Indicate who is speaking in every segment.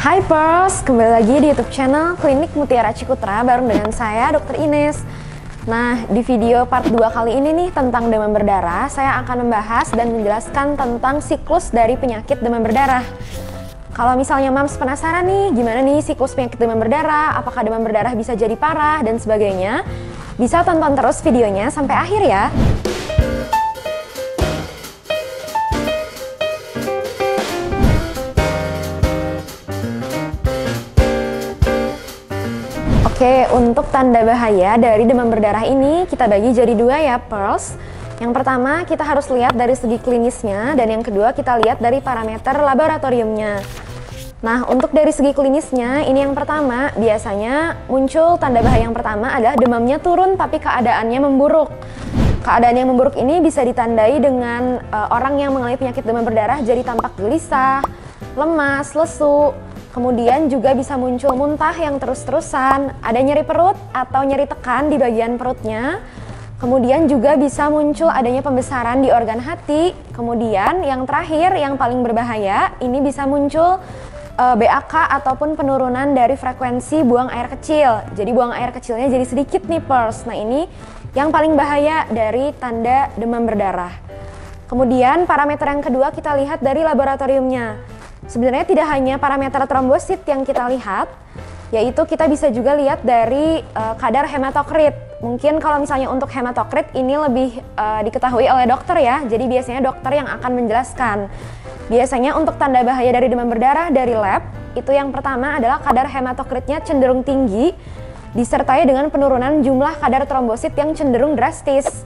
Speaker 1: Hai Pers, kembali lagi di YouTube channel Klinik Mutiara Cikutra bareng dengan saya Dr. Ines. Nah, di video part 2 kali ini nih tentang demam berdarah, saya akan membahas dan menjelaskan tentang siklus dari penyakit demam berdarah. Kalau misalnya Mams penasaran nih, gimana nih siklus penyakit demam berdarah, apakah demam berdarah bisa jadi parah dan sebagainya, bisa tonton terus videonya sampai akhir ya. Oke, untuk tanda bahaya dari demam berdarah ini kita bagi jadi dua ya, Pearls. Yang pertama kita harus lihat dari segi klinisnya, dan yang kedua kita lihat dari parameter laboratoriumnya. Nah, untuk dari segi klinisnya, ini yang pertama, biasanya muncul tanda bahaya yang pertama adalah demamnya turun tapi keadaannya memburuk. Keadaan yang memburuk ini bisa ditandai dengan orang yang mengalami penyakit demam berdarah jadi tampak gelisah, lemas, lesu. Kemudian juga bisa muncul muntah yang terus-terusan, ada nyeri perut atau nyeri tekan di bagian perutnya. Kemudian juga bisa muncul adanya pembesaran di organ hati. Kemudian yang terakhir, yang paling berbahaya, ini bisa muncul BAK ataupun penurunan dari frekuensi buang air kecil. Jadi buang air kecilnya jadi sedikit nih, Pers. Nah, ini yang paling bahaya dari tanda demam berdarah. Kemudian parameter yang kedua kita lihat dari laboratoriumnya. Sebenarnya tidak hanya parameter trombosit yang kita lihat, yaitu kita bisa juga lihat dari kadar hematokrit. Mungkin kalau misalnya untuk hematokrit ini lebih diketahui oleh dokter ya, jadi biasanya dokter yang akan menjelaskan. Biasanya untuk tanda bahaya dari demam berdarah dari lab, itu yang pertama adalah kadar hematokritnya cenderung tinggi, disertai dengan penurunan jumlah kadar trombosit yang cenderung drastis.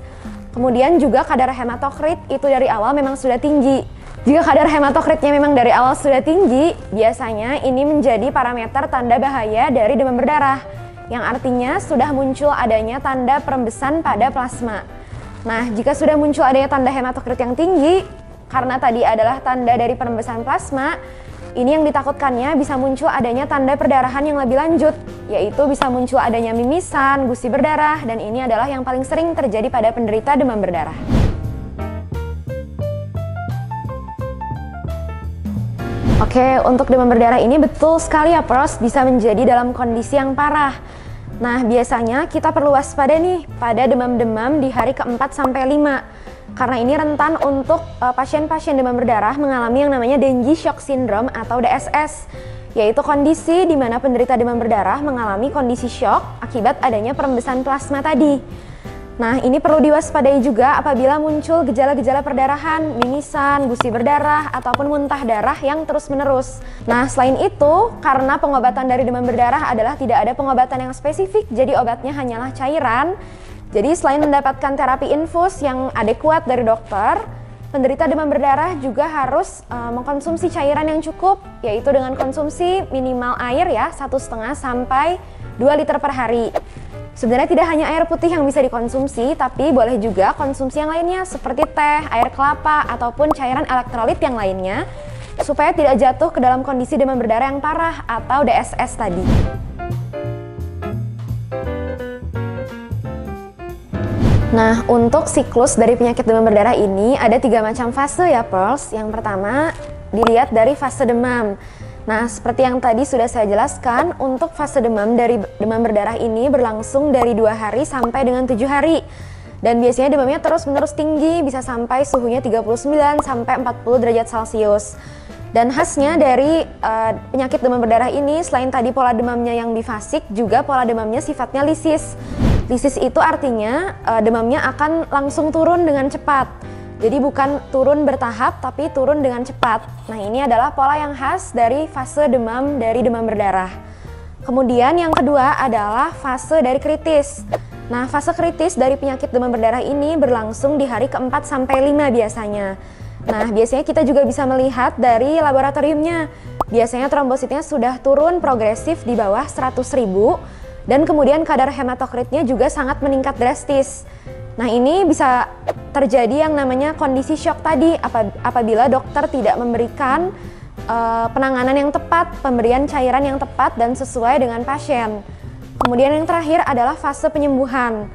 Speaker 1: Kemudian juga kadar hematokrit itu dari awal memang sudah tinggi. Jika kadar hematokritnya memang dari awal sudah tinggi, biasanya ini menjadi parameter tanda bahaya dari demam berdarah, yang artinya sudah muncul adanya tanda perembesan pada plasma. Nah, jika sudah muncul adanya tanda hematokrit yang tinggi, karena tadi adalah tanda dari perembesan plasma, ini yang ditakutkannya bisa muncul adanya tanda perdarahan yang lebih lanjut, yaitu bisa muncul adanya mimisan, gusi berdarah, dan ini adalah yang paling sering terjadi pada penderita demam berdarah. Oke, untuk demam berdarah ini betul sekali ya, Pros, bisa menjadi dalam kondisi yang parah. Nah, biasanya kita perlu waspada nih pada demam-demam di hari keempat sampai 5. Karena ini rentan untuk pasien-pasien demam berdarah mengalami yang namanya Dengue Shock Syndrome atau DSS, yaitu kondisi di mana penderita demam berdarah mengalami kondisi shock akibat adanya perembesan plasma tadi. Nah, ini perlu diwaspadai juga apabila muncul gejala-gejala perdarahan, mimisan, gusi berdarah, ataupun muntah darah yang terus-menerus. Nah, selain itu, karena pengobatan dari demam berdarah adalah tidak ada pengobatan yang spesifik, jadi obatnya hanyalah cairan. Jadi, selain mendapatkan terapi infus yang adekuat dari dokter, penderita demam berdarah juga harus mengkonsumsi cairan yang cukup, yaitu dengan konsumsi minimal air ya, 1,5 sampai 2 liter per hari. Sebenarnya tidak hanya air putih yang bisa dikonsumsi, tapi boleh juga konsumsi yang lainnya seperti teh, air kelapa, ataupun cairan elektrolit yang lainnya, supaya tidak jatuh ke dalam kondisi demam berdarah yang parah atau DSS tadi. Nah, untuk siklus dari penyakit demam berdarah ini ada 3 macam fase ya, Pearls. Yang pertama dilihat dari fase demam. Nah, seperti yang tadi sudah saya jelaskan, untuk fase demam dari demam berdarah ini berlangsung dari 2 hari sampai dengan 7 hari. Dan biasanya demamnya terus-menerus tinggi, bisa sampai suhunya 39 sampai 40 derajat Celcius. Dan khasnya dari penyakit demam berdarah ini, selain tadi pola demamnya yang bifasik, juga pola demamnya sifatnya lisis. Lisis itu artinya demamnya akan langsung turun dengan cepat. Jadi bukan turun bertahap, tapi turun dengan cepat. Nah, ini adalah pola yang khas dari fase demam dari demam berdarah. Kemudian yang kedua adalah fase dari kritis. Nah, fase kritis dari penyakit demam berdarah ini berlangsung di hari keempat sampai 5 biasanya. Nah, biasanya kita juga bisa melihat dari laboratoriumnya. Biasanya trombositnya sudah turun progresif di bawah 100.000, dan kemudian kadar hematokritnya juga sangat meningkat drastis. Nah, ini bisa terjadi yang namanya kondisi shock tadi apabila dokter tidak memberikan penanganan yang tepat, pemberian cairan yang tepat dan sesuai dengan pasien. Kemudian yang terakhir adalah fase penyembuhan.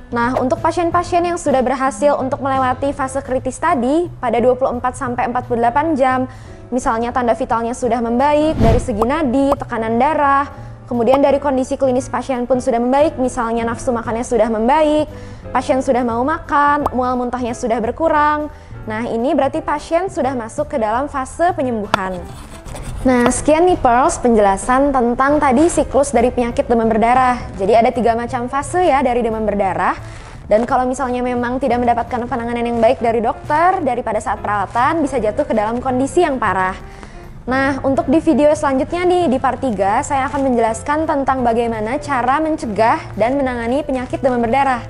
Speaker 1: Nah, untuk pasien-pasien yang sudah berhasil untuk melewati fase kritis tadi pada 24 sampai 48 jam, misalnya tanda vitalnya sudah membaik dari segi nadi, tekanan darah, kemudian dari kondisi klinis pasien pun sudah membaik, misalnya nafsu makannya sudah membaik, pasien sudah mau makan, mual muntahnya sudah berkurang. Nah, ini berarti pasien sudah masuk ke dalam fase penyembuhan. Nah, sekian nih Pearls penjelasan tentang tadi siklus dari penyakit demam berdarah. Jadi ada 3 macam fase ya dari demam berdarah. Dan kalau misalnya memang tidak mendapatkan penanganan yang baik dari dokter, daripada saat perawatan bisa jatuh ke dalam kondisi yang parah. Nah, untuk di video selanjutnya nih, di part 3, saya akan menjelaskan tentang bagaimana cara mencegah dan menangani penyakit demam berdarah.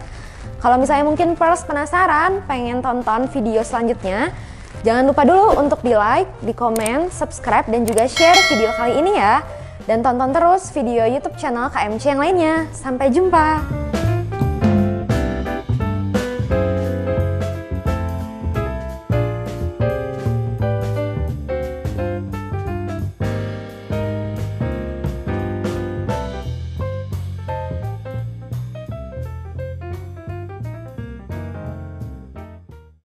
Speaker 1: Kalau misalnya mungkin Pearls penasaran, pengen tonton video selanjutnya, jangan lupa dulu untuk di like, di komen, subscribe, dan juga share video kali ini ya. Dan tonton terus video YouTube channel KMC yang lainnya. Sampai jumpa!